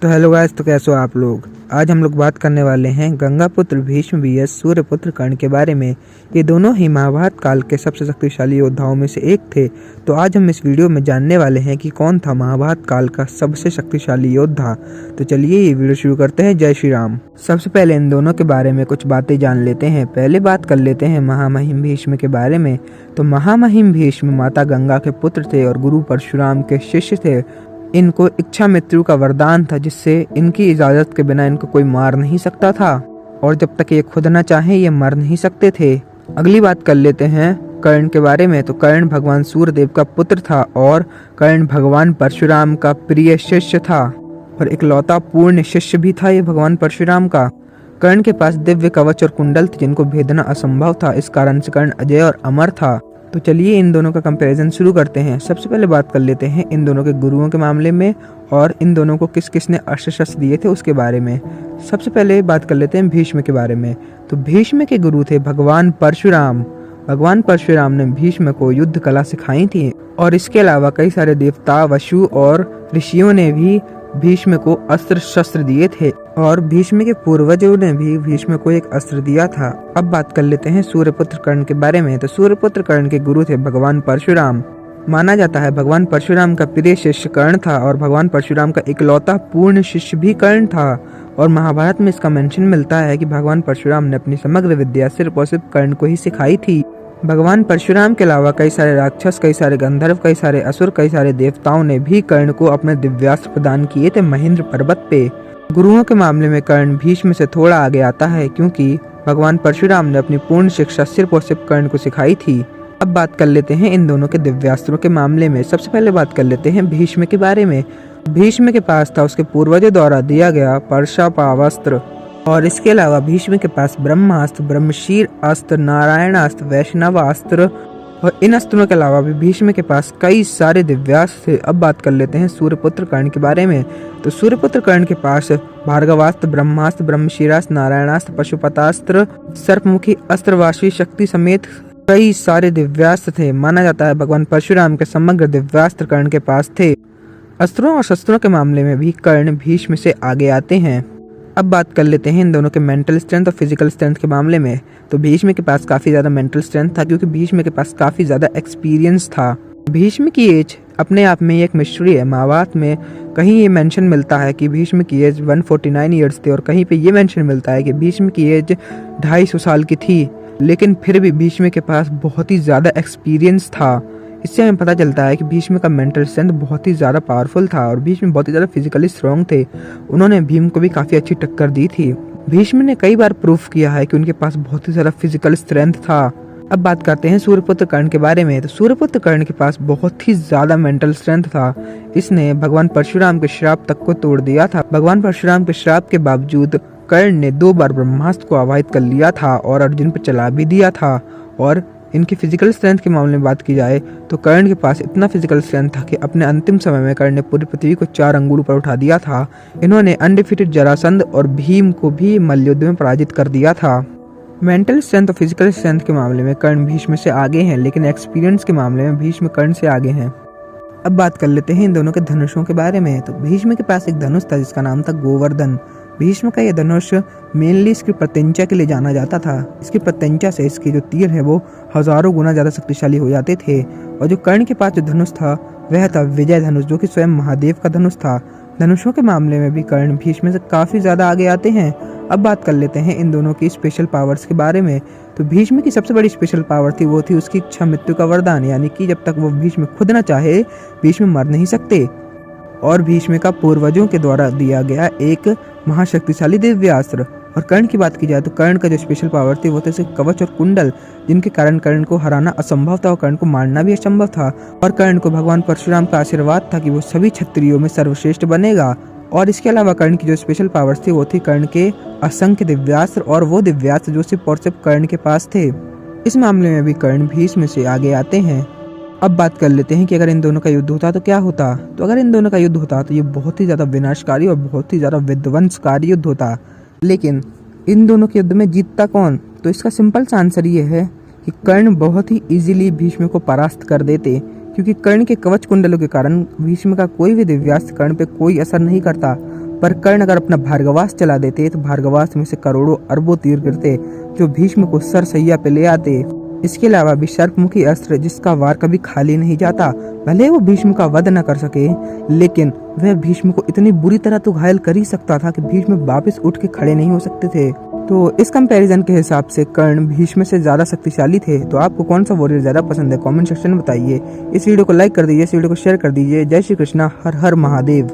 तो hello guys, तो कैसे हो आप लोग। आज हम लोग बात करने वाले हैं गंगापुत्र भीष्म vs सूर्यपुत्र कर्ण के बारे में। ये दोनों ही महाभारत काल के सबसे शक्तिशाली योद्धाओं में से एक थे। तो आज हम इस वीडियो में जानने वाले हैं कि कौन था महाभारत काल का सबसे शक्तिशाली योद्धा। तो चलिए ये वीडियो शुरू करते हैं। जय श्री राम। सबसे पहले इन दोनों के बारे में कुछ बातें जान लेते हैं। पहले बात कर लेते हैं महामहिम भीष्म के बारे में। तो महामहिम भीष्म माता गंगा के पुत्र थे और गुरु परशुराम के शिष्य थे। इनको इच्छा मृत्यु का वरदान था, जिससे इनकी इजाजत के बिना इनको कोई मार नहीं सकता था और जब तक ये खुद न चाहे ये मर नहीं सकते थे। अगली बात कर लेते हैं कर्ण के बारे में। तो कर्ण भगवान सूर्यदेव का पुत्र था और कर्ण भगवान परशुराम का प्रिय शिष्य था और इकलौता पूर्ण शिष्य भी था ये भगवान परशुराम का। कर्ण के पास दिव्य कवच और कुंडल थे जिनको भेदना असंभव था। इस कारण से कर्ण अजय और अमर था। तो चलिए इन दोनों का कंपैरिजन शुरू करते हैं। सबसे पहले बात कर लेते हैं इन दोनों के गुरुओं के मामले में और इन दोनों को किस किस ने अस्त्र शस्त्र दिए थे उसके बारे में। सबसे पहले बात कर लेते हैं भीष्म के बारे में। तो भीष्म के गुरु थे भगवान परशुराम। भगवान परशुराम ने भीष्म को युद्ध कला सिखाई थी और इसके अलावा कई सारे देवता, वसु और ऋषियों ने भी भीष्म को अस्त्र शस्त्र दिए थे और भीष्म के पूर्वजों ने भी भीष्म को एक अस्त्र दिया था। अब बात कर लेते हैं सूर्यपुत्र कर्ण के बारे में। तो सूर्यपुत्र कर्ण के गुरु थे भगवान परशुराम। माना जाता है भगवान परशुराम का प्रिय शिष्य कर्ण था और भगवान परशुराम का इकलौता पूर्ण शिष्य भी कर्ण था। और महाभारत में इसका मेंशन मिलता है कि भगवान परशुराम ने अपनी समग्र विद्या सिर्फ और सिर्फ कर्ण को ही सिखाई थी। भगवान परशुराम के अलावा कई सारे राक्षस, कई सारे गंधर्व, कई सारे असुर, कई सारे देवताओं ने भी कर्ण को अपने दिव्यास्त्र प्रदान किए थे महेंद्र पर्वत पे। गुरुओं के मामले में कर्ण भीष्म से थोड़ा आगे आता है क्योंकि भगवान परशुराम ने अपनी पूर्ण शिक्षा सिर्फ और सिर्फ कर्ण को सिखाई थी। अब बात कर लेते हैं इन दोनों के दिव्यास्त्रों के मामले में। सबसे पहले बात कर लेते हैं भीष्म के बारे में। भीष्म के पास था उसके पूर्वजों द्वारा दिया गया परशुपावास्त्र और इसके अलावा भीष्म के पास ब्रह्मास्त्र, ब्रह्मशीर अस्त्र, नारायणास्त्र, वैष्णवास्त्र और इन अस्त्रों के अलावा भी भीष्म के पास कई सारे दिव्यास्त्र थे। अब बात कर लेते हैं सूर्यपुत्र कर्ण के बारे में। तो सूर्यपुत्र कर्ण के पास भार्गवास्त्र, ब्रह्मास्त्र, ब्रह्मशीरास्त्र, नारायणास्त्र, पशुपतास्त्र, सर्पमुखी अस्त्र, वाशी शक्ति समेत कई सारे दिव्यास्त्र थे। माना जाता है भगवान परशुराम के समग्र दिव्यास्त्र कर्ण के पास थे। अस्त्रों और शस्त्रों के मामले में भी कर्ण भीष्म से आगे आते हैं। अब बात कर लेते हैं इन दोनों के मेंटल स्ट्रेंथ और फिजिकल स्ट्रेंथ के मामले में। तो भीष्म के पास काफ़ी ज़्यादा मेंटल स्ट्रेंथ था क्योंकि भीष्म के पास काफ़ी ज़्यादा एक्सपीरियंस था। भीष्म की एज अपने आप में एक मिस्ट्री है। महाभारत में कहीं ये मेंशन मिलता है कि भीष्म की एज 149 ईयर्स थी और कहीं पे ये मेंशन मिलता है कि भीष्म की एज 250 साल की थी, लेकिन फिर भी भीष्म के पास बहुत ही ज़्यादा एक्सपीरियंस था। इससे हमें पता चलता है कि भीष्म का मेंटल स्ट्रेंथ बहुत ही ज़्यादा पावरफुल था और भीष्म बहुत ही ज़्यादा फिजिकली स्ट्रॉन्ग थे। उन्होंने भीम को भी काफ़ी अच्छी टक्कर दी थी। भीष्म ने कई बार प्रूफ किया है कि उनके पास बहुत ही ज़्यादा फिजिकल स्ट्रेंथ था। अब बात करते हैं सूर्यपुत्र कर्ण के बारे में। तो सूर्यपुत्र कर्ण के पास बहुत ही ज़्यादा मेंटल स्ट्रेंथ था। इसने भगवान परशुराम के श्राप तक को तोड़ दिया था। भगवान परशुराम के श्राप के बावजूद कर्ण ने 2 बार ब्रह्मास्त्र को आवाहित कर लिया था और अर्जुन पर चला भी दिया था। और इनकी फिजिकल स्ट्रेंथ के मामले में बात की जाए तो कर्ण के पास इतना फिजिकल स्ट्रेंथ था कि अपने अंतिम समय में कर्ण ने पूरी पृथ्वी को 4 अंगुल पर उठा दिया था। इन्होंने अनडिफिटेड जरासंध और भीम को भी मल्लयुद्ध में पराजित कर दिया था। मेंटल स्ट्रेंथ और फिजिकल स्ट्रेंथ के मामले में कर्ण भीष्म से आगे हैं, लेकिन एक्सपीरियंस के मामले में भीष्म कर्ण से आगे हैं। अब बात कर लेते हैं इन दोनों के धनुषों के बारे में। तो भीष्म के पास एक धनुष था जिसका नाम था गोवर्धन। भीष्म का यह धनुष मेनली इसकी प्रत्यंचा के लिए जाना जाता था। इसकी प्रत्यंचा से इसके जो तीर है वो हजारों गुना ज़्यादा शक्तिशाली हो जाते थे। और जो कर्ण के पास जो धनुष था वह था विजय धनुष, जो कि स्वयं महादेव का धनुष था। धनुषों के मामले में भी कर्ण भीष्म से काफ़ी ज़्यादा आगे आते हैं। अब बात कर लेते हैं इन दोनों की स्पेशल पावर्स के बारे में। तो भीष्म की सबसे बड़ी स्पेशल पावर थी वो थी उसकी इच्छा मृत्यु का वरदान, यानी कि जब तक वो भीष्म खुद न चाहे भीष्म मर नहीं सकते। और भीष्म का पूर्वजों के द्वारा दिया गया एक महाशक्तिशाली दिव्यास्त्र। और कर्ण की बात की जाए तो कर्ण का जो स्पेशल पावर थी वो थे सिर्फ कवच और कुंडल, जिनके कारण कर्ण को हराना असंभव था और कर्ण को मारना भी असंभव था। और कर्ण को भगवान परशुराम का आशीर्वाद था कि वो सभी क्षत्रियों में सर्वश्रेष्ठ बनेगा। और इसके अलावा कर्ण की जो स्पेशल पावर्स थी वो थी कर्ण के असंख्य दिव्यास्त्र और वो दिव्यास्त्र जो सिर्फ और सिर्फ कर्ण के पास थे। इस मामले में भी कर्ण भीष्म से आगे आते हैं। अब बात कर लेते हैं कि अगर इन दोनों का युद्ध होता तो क्या होता। तो अगर इन दोनों का युद्ध होता तो ये बहुत ही ज़्यादा विनाशकारी और बहुत ही ज़्यादा विध्वंसकारी युद्ध होता। लेकिन इन दोनों के युद्ध में जीतता कौन? तो इसका सिंपल सा आंसर ये है कि कर्ण बहुत ही इजीली भीष्म को परास्त कर देते, क्योंकि कर्ण के कवच कुंडलों के कारण भीष्म का कोई भी दिव्यास्त्र कर्ण पे कोई असर नहीं करता। पर कर्ण अगर अपना भार्गवास्त्र चला देते तो भार्गवास्त्र में से करोड़ों अरबों तीर गिरते जो भीष्म को सरसैया पे ले आते। इसके अलावा भी सर्पमुखी अस्त्र जिसका वार कभी खाली नहीं जाता। भले वो भीष्म का वध न कर सके, लेकिन वह भीष्म को इतनी बुरी तरह तो घायल कर ही सकता था कि भीष्म वापस उठ के खड़े नहीं हो सकते थे। तो इस कंपैरिजन के हिसाब से कर्ण भीष्म से ज्यादा शक्तिशाली थे। तो आपको कौन सा वॉरियर ज्यादा पसंद है, कमेंट सेक्शन में बताइए। इस वीडियो को लाइक कर दीजिए, इस वीडियो को शेयर कर दीजिए। जय श्री कृष्णा, हर हर महादेव।